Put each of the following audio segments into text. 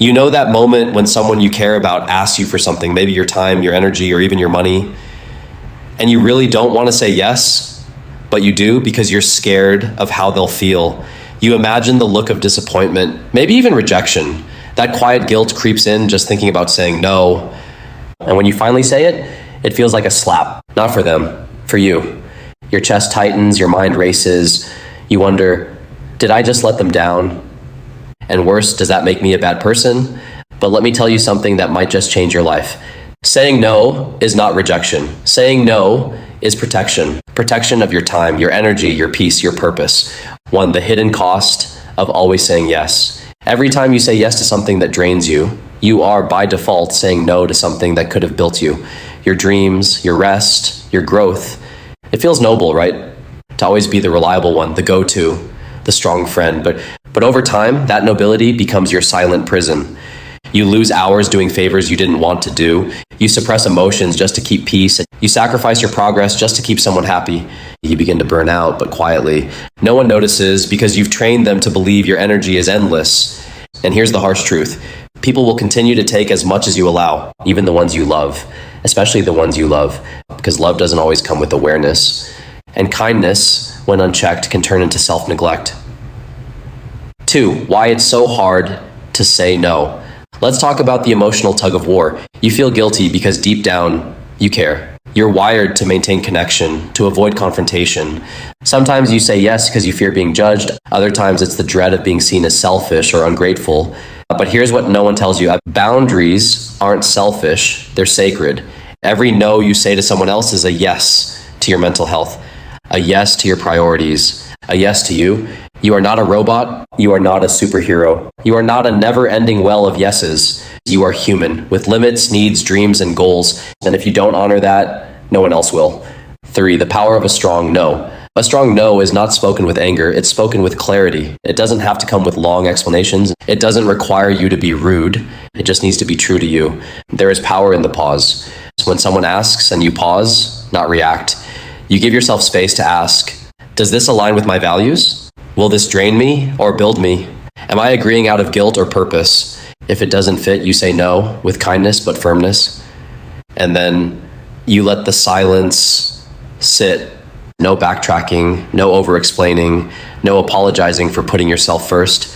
You know that moment when someone you care about asks you for something, maybe your time, your energy, or even your money, and you really don't want to say yes, but you do because you're scared of how they'll feel. You imagine the look of disappointment, maybe even rejection. That quiet guilt creeps in just thinking about saying no. And when you finally say it, it feels like a slap. Not for them, for you. Your chest tightens, your mind races. You wonder, did I just let them down? And worse, does that make me a bad person? But let me tell you something that might just change your life. Saying no is not rejection. Saying no is protection. Protection of your time, your energy, your peace, your purpose. One, the hidden cost of always saying yes. Every time you say yes to something that drains you, you are by default saying no to something that could have built you. Your dreams, your rest, your growth. It feels noble, right? To always be the reliable one, the go-to, the strong friend. But over time, that nobility becomes your silent prison. You lose hours doing favors you didn't want to do. You suppress emotions just to keep peace. You sacrifice your progress just to keep someone happy. You begin to burn out, but quietly. No one notices because you've trained them to believe your energy is endless. And here's the harsh truth. People will continue to take as much as you allow, even the ones you love, especially the ones you love, because love doesn't always come with awareness. And kindness, when unchecked, can turn into self-neglect. 2, why it's so hard to say no. Let's talk about the emotional tug of war. You feel guilty because deep down, you care. You're wired to maintain connection, to avoid confrontation. Sometimes you say yes because you fear being judged. Other times it's the dread of being seen as selfish or ungrateful. But here's what no one tells you. Boundaries aren't selfish, they're sacred. Every no you say to someone else is a yes to your mental health, a yes to your priorities, a yes to you. You are not a robot. You are not a superhero. You are not a never-ending well of yeses. You are human with limits, needs, dreams, and goals. And if you don't honor that, no one else will. 3, the power of a strong no. A strong no is not spoken with anger. It's spoken with clarity. It doesn't have to come with long explanations. It doesn't require you to be rude. It just needs to be true to you. There is power in the pause. So when someone asks and you pause, not react, you give yourself space to ask, does this align with my values? Will this drain me or build me? Am I agreeing out of guilt or purpose? If it doesn't fit, you say no with kindness but firmness. And then you let the silence sit. No backtracking, no over-explaining, no apologizing for putting yourself first.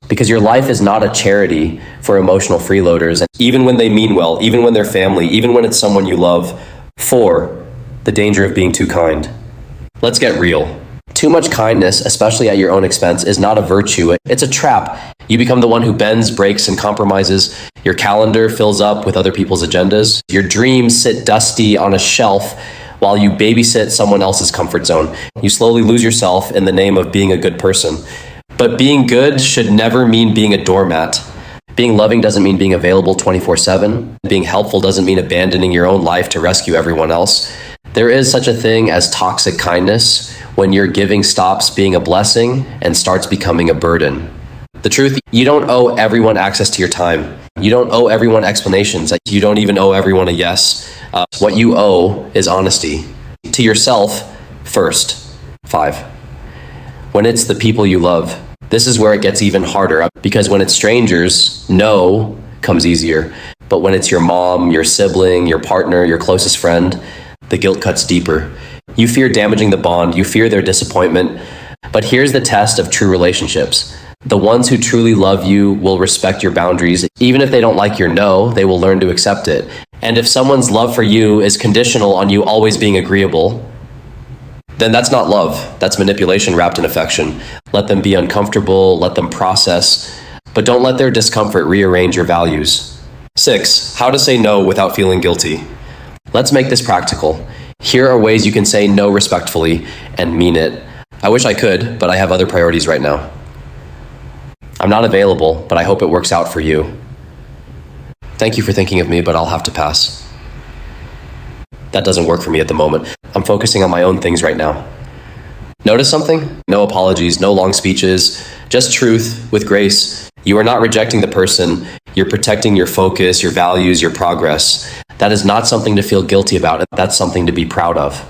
Because your life is not a charity for emotional freeloaders. And even when they mean well, even when they're family, even when it's someone you love. 4, the danger of being too kind. Let's get real. Too much kindness, especially at your own expense, is not a virtue. It's a trap. You become the one who bends, breaks, and compromises. Your calendar fills up with other people's agendas. Your dreams sit dusty on a shelf while you babysit someone else's comfort zone. You slowly lose yourself in the name of being a good person. But being good should never mean being a doormat. Being loving doesn't mean being available 24/7. Being helpful doesn't mean abandoning your own life to rescue everyone else. There is such a thing as toxic kindness when your giving stops being a blessing and starts becoming a burden. The truth, you don't owe everyone access to your time. You don't owe everyone explanations. You don't even owe everyone a yes. What you owe is honesty. To yourself first. 5. When it's the people you love, this is where it gets even harder, because when it's strangers, no comes easier. But when it's your mom, your sibling, your partner, your closest friend, the guilt cuts deeper. You fear damaging the bond. You fear their disappointment. But here's the test of true relationships. The ones who truly love you will respect your boundaries. Even if they don't like your no, they will learn to accept it. And if someone's love for you is conditional on you always being agreeable, then that's not love. That's manipulation wrapped in affection. Let them be uncomfortable. Let them process. But don't let their discomfort rearrange your values. 6, how to say no without feeling guilty. Let's make this practical. Here are ways you can say no respectfully and mean it. I wish I could, but I have other priorities right now. I'm not available, but I hope it works out for you. Thank you for thinking of me, but I'll have to pass. That doesn't work for me at the moment. I'm focusing on my own things right now. Notice something? No apologies, no long speeches, just truth with grace. You are not rejecting the person. You're protecting your focus, your values, your progress. That is not something to feel guilty about. That's something to be proud of.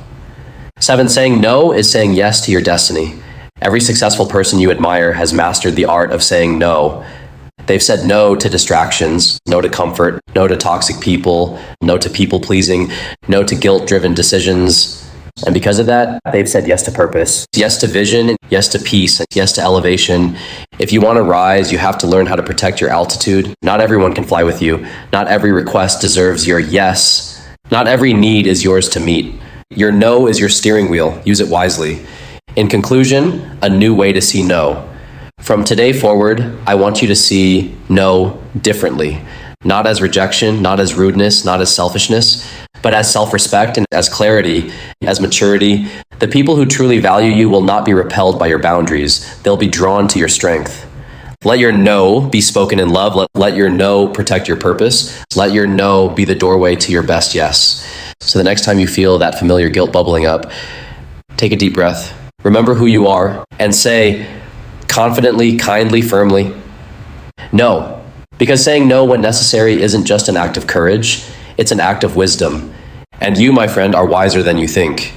7, saying no is saying yes to your destiny. Every successful person you admire has mastered the art of saying no. They've said no to distractions, no to comfort, no to toxic people, no to people pleasing, no to guilt-driven decisions. And because of that, they've said yes to purpose, yes to vision, yes to peace, yes to elevation. If you want to rise, you have to learn how to protect your altitude. Not everyone can fly with you. Not every request deserves your yes. Not every need is yours to meet. Your no is your steering wheel. Use it wisely. In conclusion, a new way to see no. From today forward, I want you to see no differently. Not as rejection, not as rudeness, not as selfishness, but as self-respect and as clarity, as maturity. The people who truly value you will not be repelled by your boundaries. They'll be drawn to your strength. Let your no be spoken in love. Let your no protect your purpose. Let your no be the doorway to your best yes. So the next time you feel that familiar guilt bubbling up, take a deep breath. Remember who you are and say confidently, kindly, firmly, no. Because saying no when necessary isn't just an act of courage, it's an act of wisdom. And you, my friend, are wiser than you think.